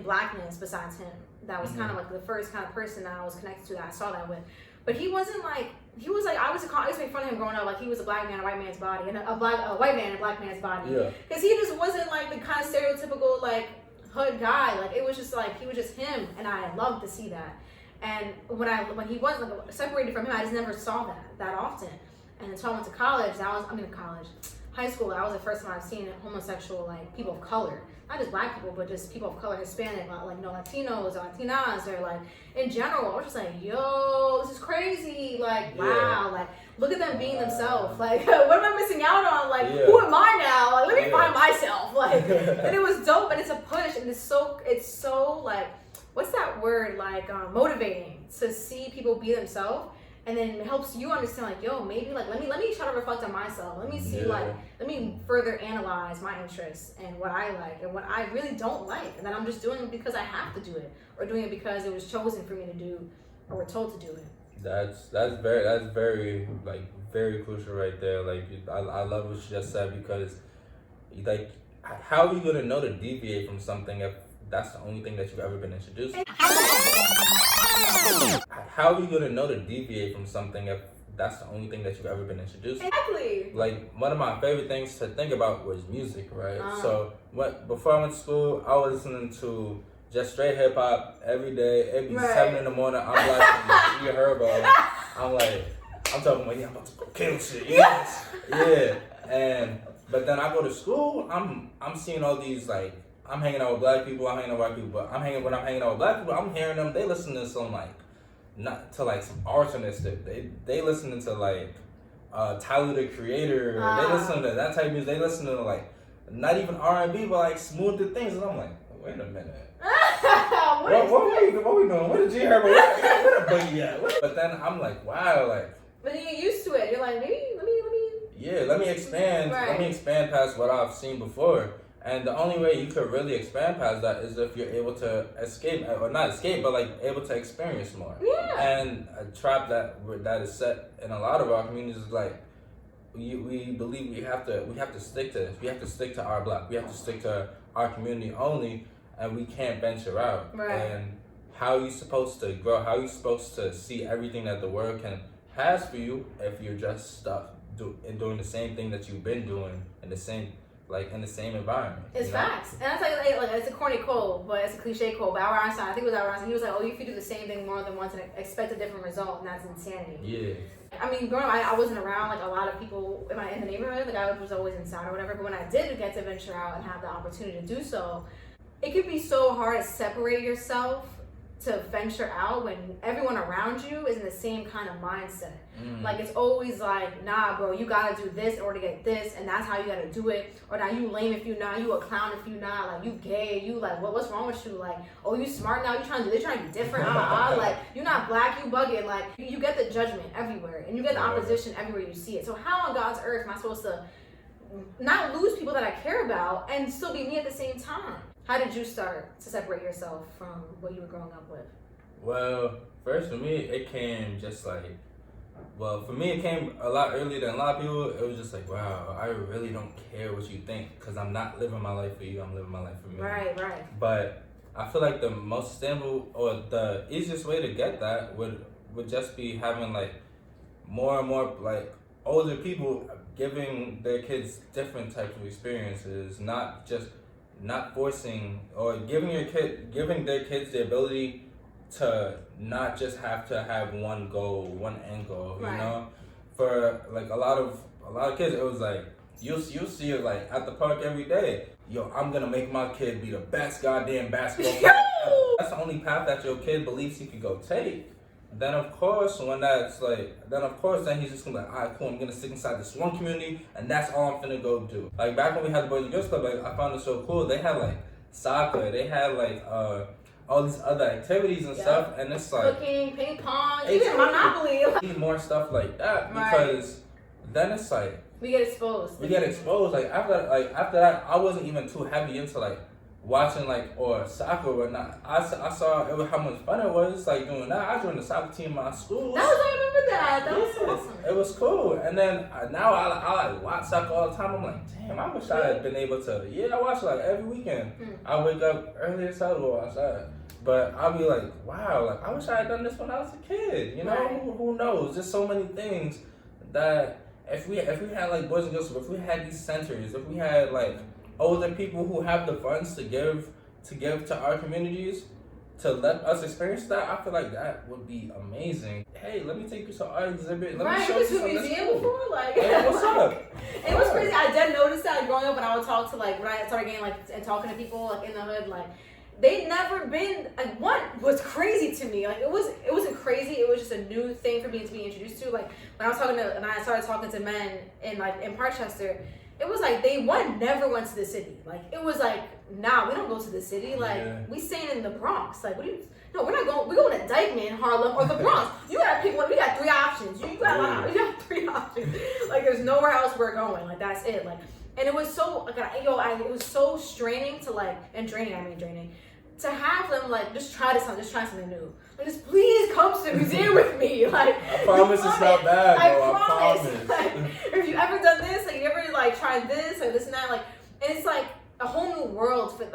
blackness besides him. That was kind of like the first kind of person that I was connected to that I saw that with. But he wasn't like, I used to make fun of him growing up, like he was a black man in a white man's body, and a white man in a black man's body. Yeah. Because he just wasn't like the kind of stereotypical like hood guy. Like it was just like, he was just him, and I loved to see that. And when he was like separated from him, I just never saw that often. And until I went to college, high school, that was the first time I've seen homosexual like people of color. Not just black people, but just people of color, Hispanic, like no Latinos or Latinas, or like in general. I was just like, yo, this is crazy. Like, wow, like look at them being themselves. Like, what am I missing out on? Like, who am I now? Like, let me find myself. Like, and it was dope, and it's a push, and it's so like, what's that word? Like, motivating to see people be themselves. And then it helps you understand, like, yo, maybe, like, let me try to reflect on myself. Let me see, like, let me further analyze my interests and what I like and what I really don't like. And then I'm just doing it because I have to do it, or doing it because it was chosen for me to do, or we're told to do it. That's very like very crucial right there. Like I love what you just said, because like how are you gonna know to deviate from something if that's the only thing that you've ever been introduced to? How are you gonna know to deviate from something if that's the only thing that you've ever been introduced to? Exactly. Like one of my favorite things to think about was music, right? So before I went to school, I was listening to just straight hip hop every day. It'd be 7 in the morning. I'm like, you heard about. I'm talking about, I'm about to go kill shit. Yeah. But then I go to school. I'm seeing all these like. I'm hanging out with black people, I'm hanging out with white people, but when I'm hanging out with black people, I'm hearing them, they listen to some like, not to like some arsonistic, they listen to like Tyler the Creator, they listen to that type of music, they listen to like not even R&B, but like smoother things. And I'm like, wait a minute. What we doing? What did you hear? Where the boogie at? But then I'm like, wow, like. But you get used to it. You're like, maybe let me. Yeah, let me expand. Right. Let me expand past what I've seen before. And the only way you could really expand past that is if you're able to escape, or not escape, but like able to experience more. Yeah. And a trap that is set in a lot of our communities is like, we believe we have to stick to this. We have to stick to our block. We have to stick to our community only, and we can't venture out. Right. And how are you supposed to grow? How are you supposed to see everything that the world has for you if you're just stuck doing the same thing that you've been doing in the same environment? It's facts. And that's like it's a corny quote, but it's a cliche quote. But Albert Einstein, I think it was Albert Einstein, he was like, if you do the same thing more than once and expect a different result, and that's insanity. Yeah. I mean, growing up, I wasn't around like a lot of people in the neighborhood. Like I was always inside or whatever. But when I did get to venture out and have the opportunity to do so, it could be so hard to separate yourself to venture out when everyone around you is in the same kind of mindset. Like it's always like, nah, bro, you gotta do this in order to get this, and that's how you gotta do it. Or now you lame if you not, you a clown if you not, like you gay, you like what's wrong with you? Like, oh, you smart now, you trying to do this, trying to be different, like you not black, you bugging. Like you get the judgment everywhere, and you get the opposition everywhere you see it. So how on God's earth am I supposed to not lose people that I care about and still be me at the same time? How did you start to separate yourself from what you were growing up with? Well, first for me, it came a lot earlier than a lot of people. It was just like, wow, I really don't care what you think because I'm not living my life for you. I'm living my life for me. Right. But I feel like the most sustainable or the easiest way to get that would just be having like more and more like older people giving their kids different types of experiences, not forcing or giving their kids the ability to not just have to have one goal, one end goal, you know? For like a lot of kids, it was like you'll see it like at the park every day. Yo, I'm gonna make my kid be the best goddamn basketball player. That's the only path that your kid believes he could go take. Then of course then he's just gonna be like, alright, cool, I'm gonna stick inside this one community and that's all I'm finna go do. Like back when we had the Boys and Girls Club, like I found it so cool. They had like soccer, they had like all these other activities and stuff, and it's like cooking, ping pong, even Monopoly. Need more stuff like that because then it's like we get exposed. Like after that, I wasn't even too heavy into like watching like or soccer or whatnot. I saw how much fun it was like doing that. I joined the soccer team in my school. I remember that. That was awesome. It was cool. And then now I like watch soccer all the time. I'm like, damn, I wish I had been able to. Yeah, I watch like every weekend. I wake up early as hell to watch that. But I'll be like, wow, like I wish I had done this when I was a kid. You know, who knows? Just so many things that if we had like Boys and Girls Club, if we had these centers, if we had like older people who have the funds to give to our communities, to let us experience that, I feel like that would be amazing. Hey, let me take you to our exhibit. Let me show you something. Museum before, like, hey, what's up? It was crazy. I did notice that like, growing up when I would talk to like when I started getting like and talking to people like in the hood, like they'd never been like what was crazy to me. Like it wasn't crazy. It was just a new thing for me to be introduced to. Like when I started talking to men in Parkchester. It was like they never went to the city. Like it was like, nah, we don't go to the city. Like we staying in the Bronx. Like no, we're not going. We're going to Dykeman, Harlem, or the Bronx. You gotta pick one. We got 3 options. You got 3 options. Like there's nowhere else we're going. Like that's it. Like and it was so it was so straining to like and draining to have them like just try something new. Like just please come to the museum with me. Like I promise it's not bad, bro. I promise. Like, if you ever done this, like you ever like tried this or this and that, like and it's like a whole new world for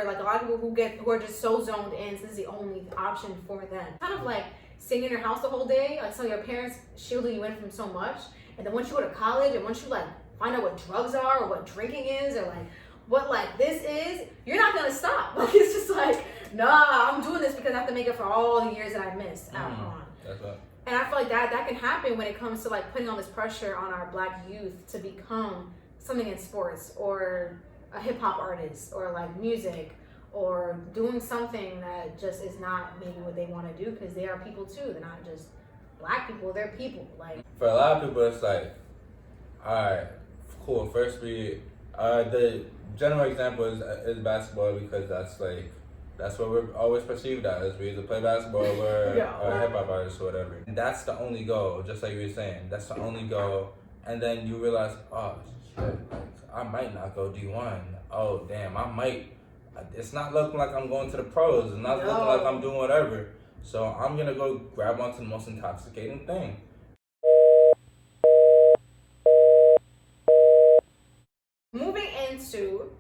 like a lot of people who are just so zoned in. So this is the only option for them. Kind of like staying in your house the whole day. Like some of your parents shielding you in from so much, and then once you go to college and once you like find out what drugs are or what drinking is or like what like this is, you're not gonna stop. Like it's just like, nah, I'm doing this because I have to make it for all the years that I missed out on. That's right. And I feel like that can happen when it comes to like putting all this pressure on our black youth to become something in sports or a hip hop artist or like music or doing something that just is not maybe what they want to do because they are people too. They're not just black people, they're people. Like for a lot of people, it's like, all right, cool. First The general example is basketball because that's what we're always perceived as. We either play basketball or hip hop artists or whatever. And that's the only goal, just like you were saying. That's the only goal. And then you realize, oh shit, like, I might not go D1. Oh damn, I might. It's not looking like I'm going to the pros. It's not looking like I'm doing whatever. So I'm gonna go grab onto the most intoxicating thing. Moving into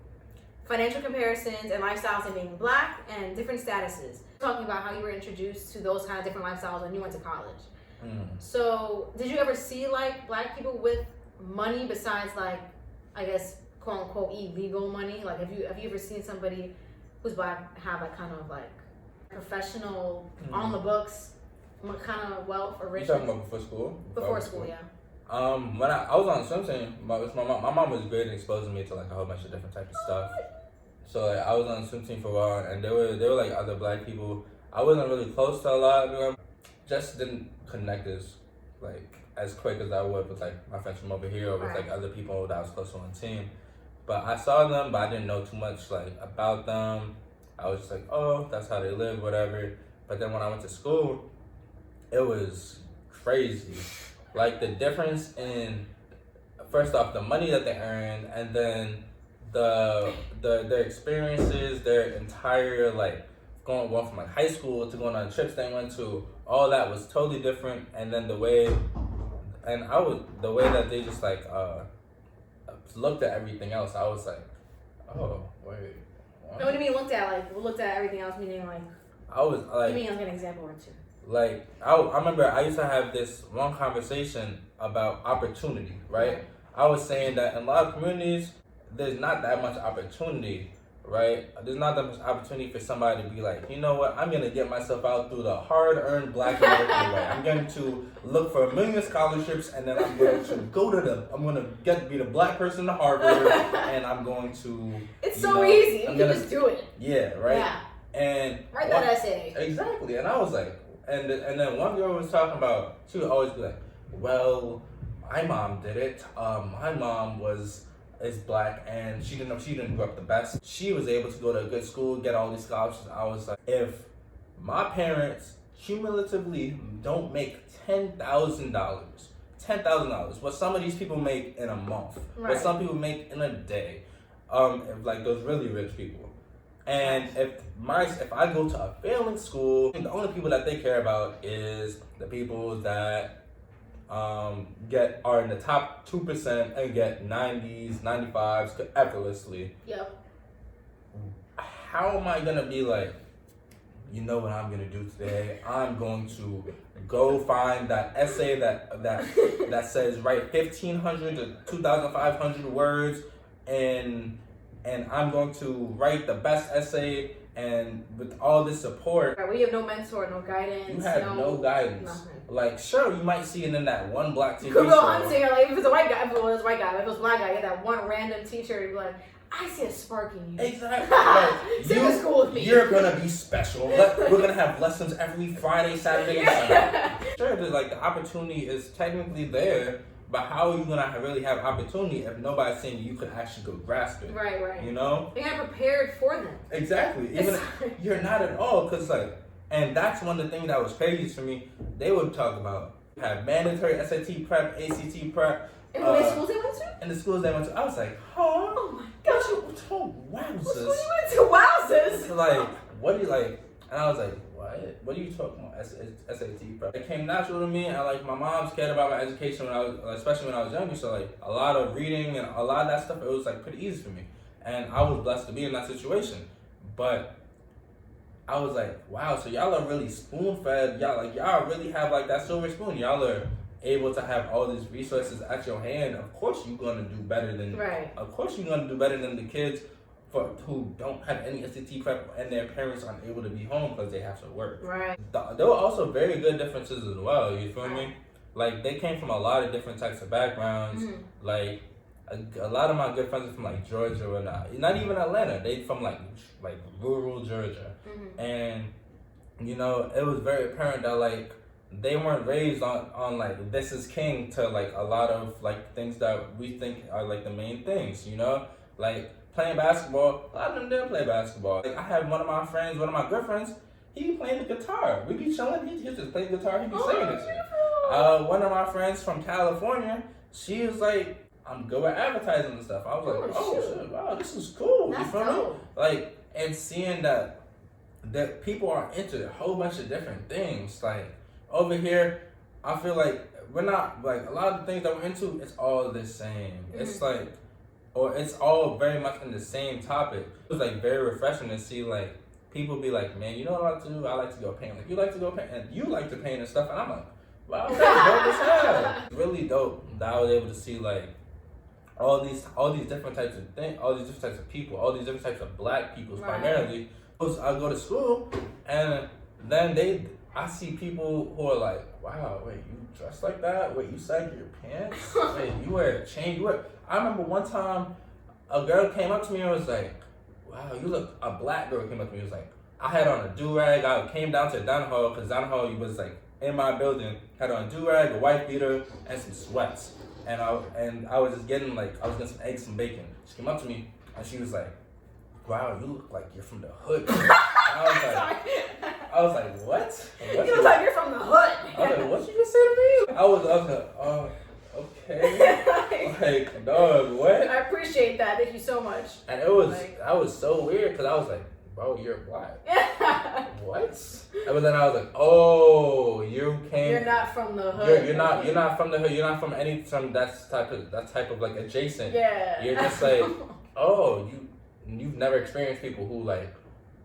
financial comparisons and lifestyles and being Black and different statuses. Talking about how you were introduced to those kind of different lifestyles when you went to college. So did you ever see like Black people with money besides like, I guess, quote unquote illegal money? Like have you ever seen somebody who's Black have like kind of like professional on the books kind of wealth or riches? You talking about before school? Before school, yeah. When I was on the swim team, my mom was great at exposing me to like a whole bunch of different types of stuff. So like I was on the swim team for a while, and there were like other Black people. I wasn't really close to a lot of them. Just didn't connect as quick as I would with like my friends from over here or with like other people that I was close to on the team. But I saw them, but I didn't know too much like about them. I was just like, oh, that's how they live, whatever. But then when I went to school, it was crazy. Like the difference in, first off, the money that they earned, and then their experiences, their entire like going from like high school to going on trips they went to, all that was totally different. And then the way that they just like looked at everything else, I was like, oh wait. What do you mean looked at? Like looked at everything else, meaning like. I was like. You mean like an example or two? Like I remember I used to have this long conversation about opportunity, right? I was saying that in a lot of communities, there's not that much opportunity, right? There's not that much opportunity for somebody to be like, you know what, I'm gonna get myself out through the hard-earned Black American way. I'm going to look for 1 million scholarships, and then I'm going to be the Black person to Harvard, and I'm going to. It's so easy. You can just do it. Yeah, right. Yeah. And write that essay. Exactly, and I was like. And then one girl was talking about, she would always be like, well, my mom did it. My mom is Black and she didn't grow up the best. She was able to go to a good school, get all these scholarships. I was like, if my parents cumulatively don't make $10,000, what some of these people make in a month, what some people make in a day, like those really rich people. And if I go to a failing school, the only people that they care about is the people that are in the top 2% and get 90s, 95s effortlessly. Yep. How am I gonna be like, you know what I'm gonna do today? I'm going to go find that essay that says write 1,500 to 2,500 words and I'm going to write the best essay, and with all this support. Right, we have no mentor, no guidance. You have no guidance. Nothing. Like, sure, you might see it in that one Black TV Google show. Hunting, like, if it's a white guy, if it was Black guy, you had that one random teacher, you'd be like, I see a spark in you. Exactly. Like, sit in school with me. You're gonna be special. We're gonna have lessons every Friday, Saturday, and Sunday. Sure, like the opportunity is technically there. But how are you gonna really have opportunity if nobody's saying you could actually go grasp it? Right. You know? You're not prepared for them. Exactly. Even you're not at all, cause like, and that's one of the things that was crazy for me. They would talk about have mandatory SAT prep, ACT prep. In the schools they went to? In the schools they went to, I was like, huh? Oh my gosh! What wowzers? What school you went to? Wowzers! Like, what do you like? And I was like, what are you talking about? SAT prep. It came natural to me, and like my mom cared about my education especially when I was younger. So like a lot of reading and a lot of that stuff, it was like pretty easy for me, and I was blessed to be in that situation. But I was like, wow, so y'all are really spoon fed. Y'all really have like that silver spoon. Y'all are able to have all these resources at your hand. Of course you're gonna do better than. Right. Of course you're gonna do better than the kids who don't have any SAT prep and their parents aren't able to be home because they have to work. Right. There were also very good differences as well, you feel me? Like, they came from a lot of different types of backgrounds. Mm-hmm. Like, a lot of my good friends are from, like, Georgia or not even Atlanta. They from, like rural Georgia. Mm-hmm. And, you know, it was very apparent that, like, they weren't raised on like, this is king to, like, a lot of, like, things that we think are, like, the main things, you know? Like, playing basketball, a lot of them didn't play basketball. Like, I had one of my good friends, he playing the guitar. We be chilling, he just playing the guitar, he be singing this shit. One of my friends from California, she was like, I'm good with advertising and stuff. I was like, oh shit, wow, this is cool. That's you feel dope. me? Like, and seeing that people are into a whole bunch of different things. Like, over here, I feel like we're not, like, a lot of the things that we're into, it's all the same. It's like, or it's all very much in the same topic. It was like very refreshing to see, like, people be like, man, you know what I like to do? I like to go paint. Like, you like to go paint, and you like to paint and stuff. And I'm like, wow, that's dope as hell. It's really dope that I was able to see, like, all these different types of things, all these different types of people, all these different types of black people primarily. I go to school, and then I see people who are like, wow, wait, you dress like that? Wait, you sag your pants? Wait, you wear a chain? I remember one time a girl came up to me and was like, wow, you look, a black girl came up to me and was like, I had on a do-rag, I came down to down hall, because down hall was like, in my building, had on a do-rag, a white beater, and some sweats. And I was just getting like, I was getting some eggs and bacon. She came up to me and she was like, wow, you look like you're from the hood. I was like, what? You look like you're from the hood. I was like, what you just say to me? I was like, oh, okay. Like, dog, what? I appreciate that. Thank you so much. And that was so weird because I was like, bro, you're black. What? But then I was like, oh, you're not from the hood. You're not from the hood. You're not from that type of like adjacent. Yeah. You're just like, oh, you've never experienced people who like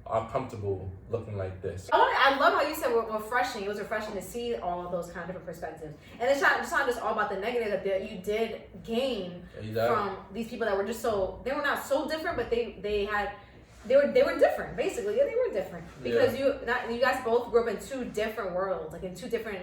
are comfortable looking like this. I love how you said we're refreshing. It was refreshing to see all of those kind of different perspectives. And it's not just all about the negative that you did gain from these people that were just they were not so different, but they were different, basically. Yeah, they were different. Because you guys both grew up in two different worlds, like you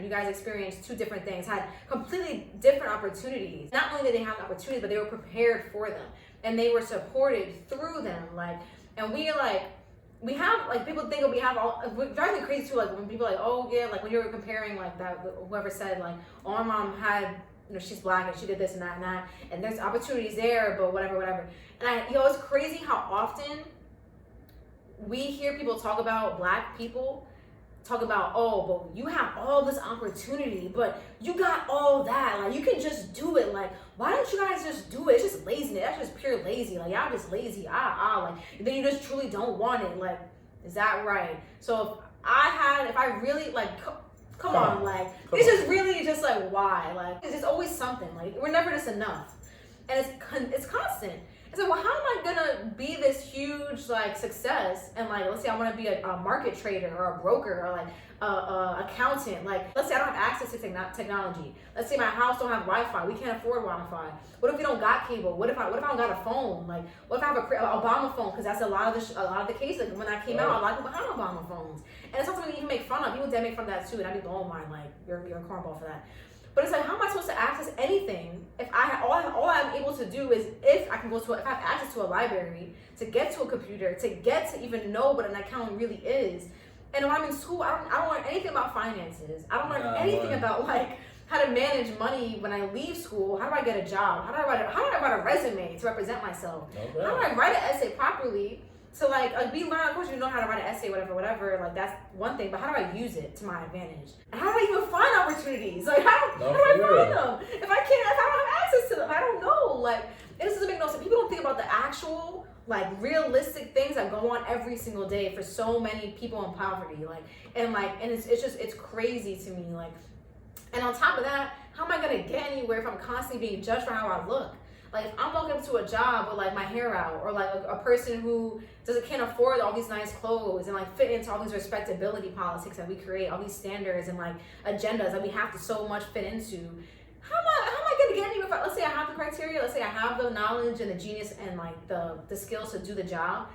guys experienced two different things, had completely different opportunities. Not only did they have opportunities, but they were prepared for them. And they were supported through them. Like, and we have, like, people think that we have all, it drives me crazy too, like, when people are like, oh yeah, like when you were comparing, like, that, whoever said, like, oh, my mom had, you know, she's black and she did this and that, and there's opportunities there, but whatever. And it's crazy how often we hear people talk about black people, talk about, oh, but you have all this opportunity, but you got all that, like, you can just do it, like, why don't you guys just do it? It's just laziness. That's just pure lazy. Like, y'all just lazy. Like, then you just truly don't want it. Like, is that right? So if I really, like, come on, like, it's just really just like, why? Like, it's always something. Like, we're never just enough. And it's constant. It's like, well, how am I gonna be this huge, like, success? And, like, let's say I want to be a market trader or a broker or, like, accountant. Like, let's say I don't have access to technology. Let's say my house don't have Wi-Fi. We can't afford Wi-Fi. What if we don't got cable? What if I don't got a phone? Like, what if I have an Obama phone? Because that's a lot of the cases. Like, when I came out, a lot of people had Obama phones, and it's something we even make fun of. People did make fun of that too, and I'd be blowing oh my, like, you're a cornball for that. But it's like, how am I supposed to access anything if all I'm able to do is if I have access to a library, to get to a computer, to get to even know what an account really is. And when I'm in school, I don't learn anything about finances. I don't learn anything about, like, how to manage money when I leave school. How do I get a job? How do I write a resume to represent myself? Okay. How do I write an essay properly? So, like we learn, of course, you know how to write an essay, whatever. Like, that's one thing. But how do I use it to my advantage? And how do I even find opportunities? Like, how do I find them? If I don't have access to them, I don't know. Like, it doesn't make no sense. People don't think about the actual, like, realistic things that go on every single day for so many people in poverty. Like, and it's crazy to me. Like, and on top of that, how am I gonna get anywhere if I'm constantly being judged for how I look? Like, if I'm walking up to a job with, like, my hair out, or, like, a person who can't afford all these nice clothes and, like, fit into all these respectability politics that we create, all these standards and, like, agendas that we have to so much fit into, how am I gonna get anywhere? Let's say I have the criteria, let's say I have the knowledge and the genius and, like, the skills to do the job.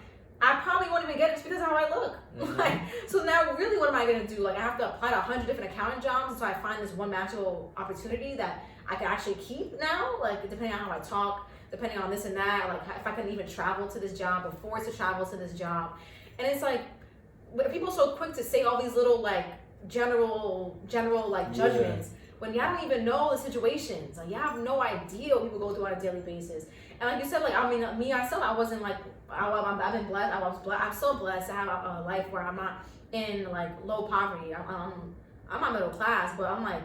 I probably won't even get it just because of how I look. Mm-hmm. Like, so now really what am I gonna do? Like, I have to apply to 100 different accounting jobs until I find this one magical opportunity that I can actually keep now, like, depending on how I talk, depending on this and that, like, if I can even travel to this job, afford to travel to this job. And it's like, people are so quick to say all these little, like, general like, judgments when y'all don't even know the situations. Like, you have no idea what people go through on a daily basis. And like you said, like, I mean, me myself, I wasn't like, I've been blessed. I'm so blessed to have a life where I'm not in like low poverty. I'm not middle class, but I'm like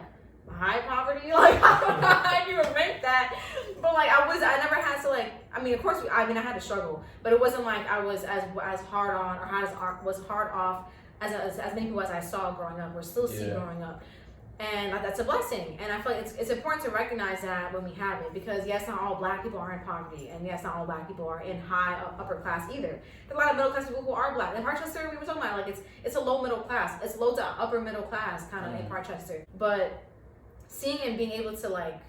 high poverty. Like, I don't know how you would make that. But like, I never had to like, I mean, of course, I had to struggle, but it wasn't like I was as hard on, or was hard off as many people as I saw growing up, or still see growing up. And that's a blessing. And I feel like it's important to recognize that when we have it, because yes, not all black people are in poverty, and yes, not all black people are in high upper class either. There's a lot of middle class people who are black. In Rochester, we were talking about, like, it's a low middle class. It's low to upper middle class kind of in Rochester. But seeing and being able to like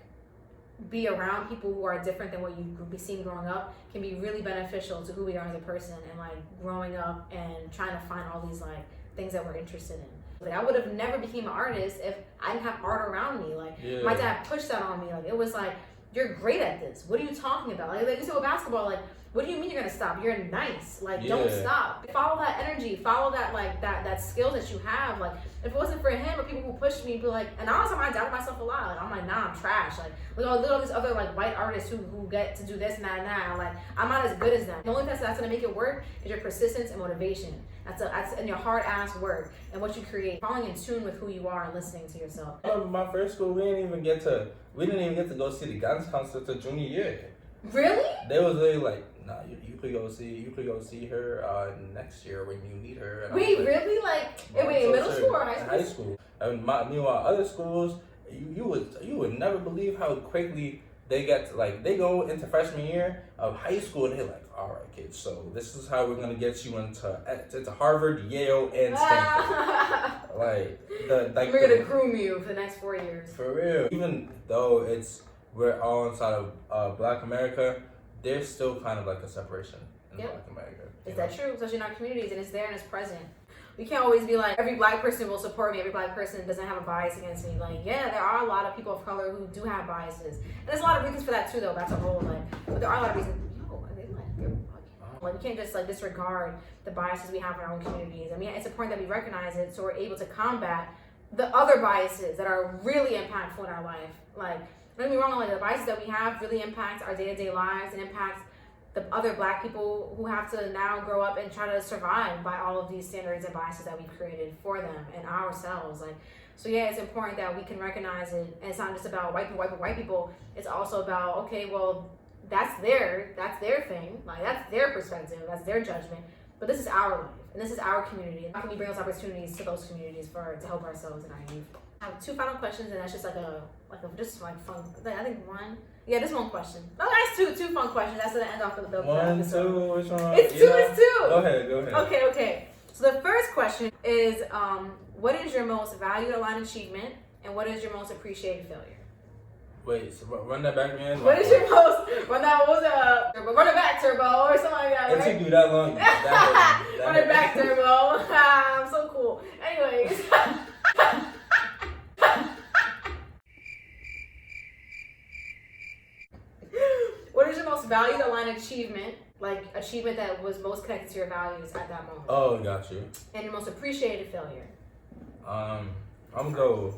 be around people who are different than what you would be seeing growing up can be really beneficial to who we are as a person, and like growing up and trying to find all these like things that we're interested in. Like, I would have never became an artist if I didn't have art around me. Like, my dad pushed that on me. Like, it was like, you're great at this. What are you talking about? Like you said with basketball, like, what do you mean you're gonna stop? You're nice. Like, don't stop. Follow that energy. Follow that, like, that skill that you have. Like, if it wasn't for him or people who pushed me, be like, and honestly, I doubted myself a lot. Like, I'm like, nah, I'm trash. Like, look at all these other like white artists who get to do this and that and that. I'm like, I'm not as good as them. The only thing that's gonna make it work is your persistence and motivation. That's in your hard ass work and what you create, falling in tune with who you are and listening to yourself. I remember my first school, we didn't even get to go see the guidance counselor till junior year. Really? They was really like, nah, you could go see her next year when you need her. And wait, really? Like, wait, in middle school or high school? High school. And meanwhile, other schools, you would never believe how quickly they get to, like, they go into freshman year of high school and they're like, all right, kids, so this is how we're gonna get you into Harvard, Yale, and Stanford. We're gonna groom you for the next 4 years. For real. Even though we're all inside of Black America, there's still kind of like a separation in Black America. Is that true? Especially in our communities, and it's there and it's present. We can't always be like, every black person will support me, every black person doesn't have a bias against me. Like, yeah, there are a lot of people of color who do have biases. And there's a lot of reasons for that too, though. That's a whole, like, but there are a lot of reasons. Like, we can't just like disregard the biases we have in our own communities. I mean, it's important that we recognize it so we're able to combat the other biases that are really impactful in our life. Like, don't get me wrong, like, the biases that we have really impact our day-to-day lives and impact the other black people who have to now grow up and try to survive by all of these standards and biases that we've created for them and ourselves. Like, so yeah, it's important that we can recognize it, and it's not just about white people. It's also about, okay, well, that's their thing, like, that's their perspective, that's their judgment, but this is our life and this is our community. How can we bring those opportunities to those communities to help ourselves and our youth? I have 2 final questions, and that's just like a just like fun. I think one. Yeah, this one question. No, that's two fun questions. That's gonna end off the 1, 2, which one? It's two. It's 2. Go ahead. Okay. So the first question is, what is your most valued aligned achievement, and what is your most appreciated failure? Wait, so run that back again. What is your most run it back, Turbo, or something like that? It took you that long. Run it back, Turbo. I'm so cool. Anyways. What is your most valued aligned achievement, like achievement that was most connected to your values at that moment? Oh, got you. And your most appreciated failure? I'm gonna go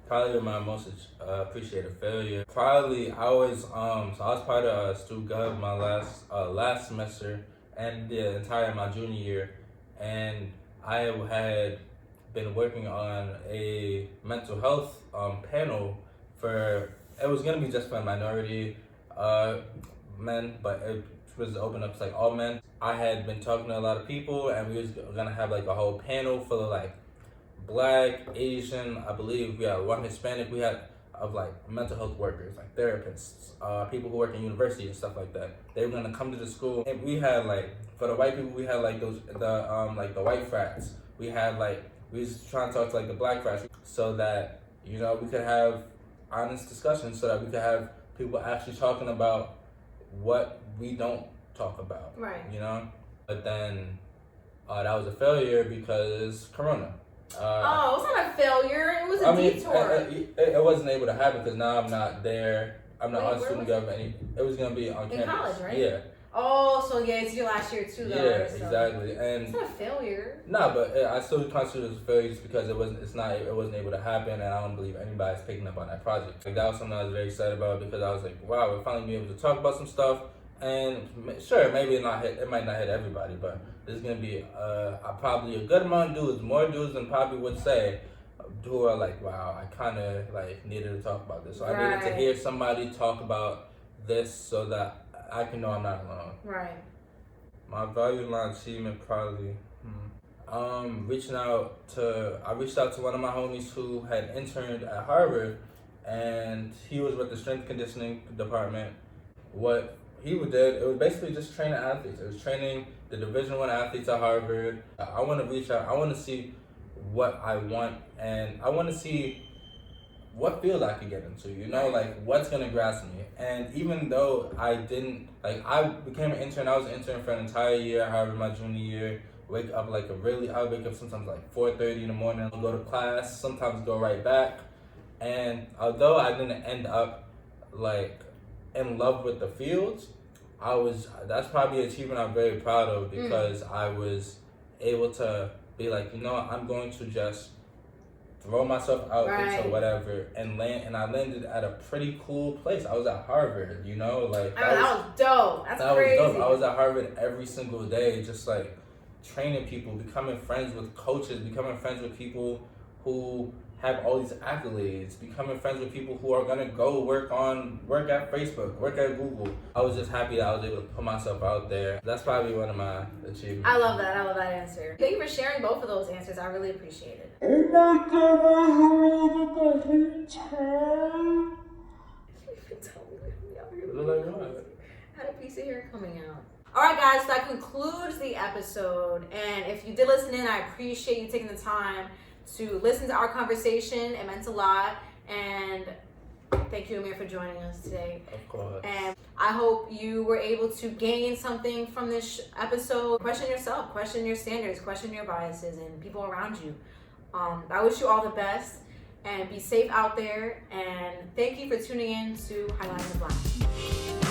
probably with my most appreciated failure. Probably I was part of Stu Gov my last semester and the entire my junior year, and I had been working on a mental health panel it was gonna be just for minority men, but it was open up to like all men. I had been talking to a lot of people, and we was gonna have like a whole panel full of like Black, Asian, I believe we had one Hispanic, we had of like mental health workers, like therapists, people who work in universities and stuff like that. They were gonna come to the school, and we had like, for the white people, we had like the white frats. We was trying to talk to like the Black frats so that, we could have honest discussions, so that we could have people actually talking about what we don't talk about. Right. But then that was a failure because Corona. It's not a failure. It was a detour. It wasn't able to happen because now I'm not there. I'm not on student government. It was going to be on campus. In college, right? Yeah. Oh, so yeah, it's your last year too, though. Yeah, right? So exactly. And it's not a failure. Nah, but I still consider it as a failure just because it wasn't able to happen, and I don't believe anybody's picking up on that project. Like, that was something I was very excited about because I was like, wow, we're finally being able to talk about some stuff, And sure, maybe it might not hit everybody, but there's gonna be probably a good amount of dudes, more dudes than probably would say, who are like, wow, I kind of like needed to talk about this. So I needed to hear somebody talk about this so that I can know I'm not alone. Right. My value line achievement probably. I reached out to one of my homies who had interned at Harvard, and he was with the strength conditioning department. What he did, it was basically just training athletes. It was training the Division I athletes at Harvard. I want to reach out. I want to see what I want, and I want to see what field I could get into, you know, like what's gonna grasp me. And even though I became an intern, I was an intern for an entire year at Harvard my junior year. I would wake up sometimes like 4:30 in the morning, go to class, sometimes go right back. And although I didn't end up like in love with the fields, that's probably an achievement I'm very proud of, because I was able to be like, you know, I'm going to just throw myself out into whatever, and I landed at a pretty cool place. I was at Harvard, you know, like that was dope. That crazy. Was dope. I was at Harvard every single day, just like training people, becoming friends with coaches, becoming friends with people who have all these accolades, becoming friends with people who are gonna go work at Facebook, work at Google. I was just happy that I was able to put myself out there. That's probably one of my achievements. I love that answer. Thank you for sharing both of those answers. I really appreciate it. Oh my god, I heard it the whole time. I had a piece of hair coming out. Alright guys, so that concludes the episode. And if you did listen in, I appreciate you taking the time to listen to our conversation. It meant a lot. And thank you, Amir, for joining us today. Of course. And I hope you were able to gain something from this episode. Question yourself, question your standards, question your biases and people around you. I wish you all the best and be safe out there. And thank you for tuning in to Highlighting the Black.